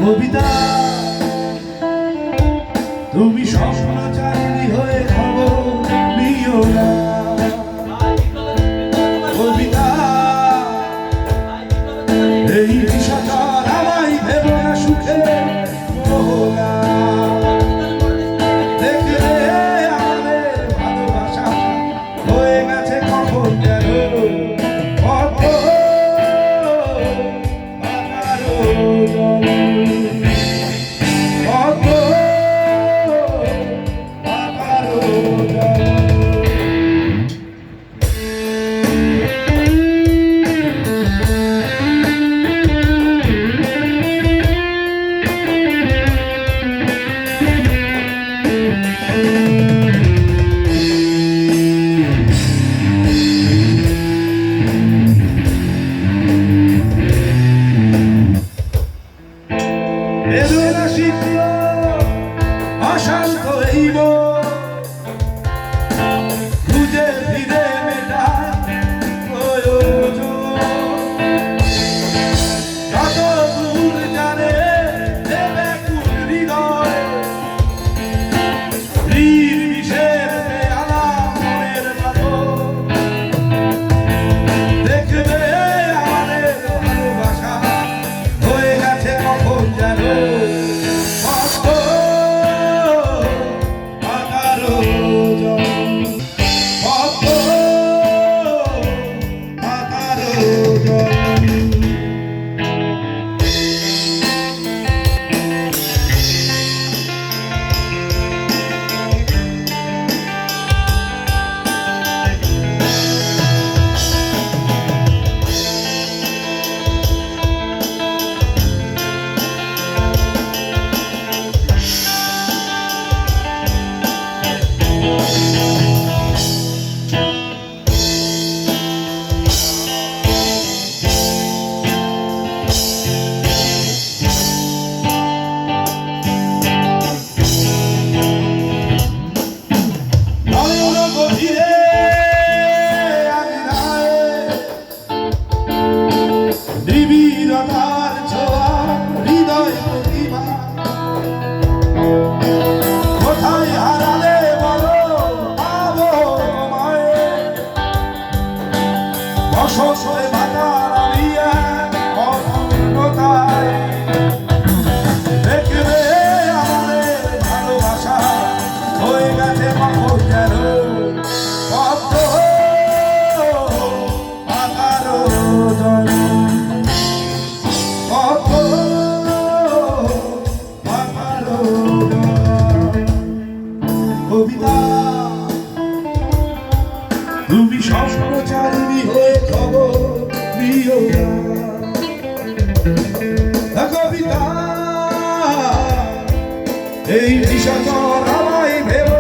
কবিতা তুমি স্বপ্নচারিণী হয়ে খবর নিও না। কবিতা এই বিষাদর আমায় ভেবো না সুখে মোহনা। দেখলে আমাদের ভালোবাসা হয়ে গেছে কখন যেন অশান্ত এই খুঁজে ফিরে মেটা প্রয়োজন। কত দূর জানে হৃদয় বিষের পেয়ালা মনের মতো। দেখবে আমাদের ভালোবাসা হয়ে গেছে কখন যেন নিবিড়তার ছোঁয়া হৃদয় প্রতিভা কোথায় হারালে বলো পাবো তোমায়। বসতে ভাতার আমি অনন্যতায় দেখবে আমাদের ভালোবাসা হয়ে গেছে কখন যেন পদ্ম পাতার জল। কবিতা তুমি স্বপ্নচারিণী হয়ে খবর নিও না। কবিতা এই বিষাদর আমায় ভেবো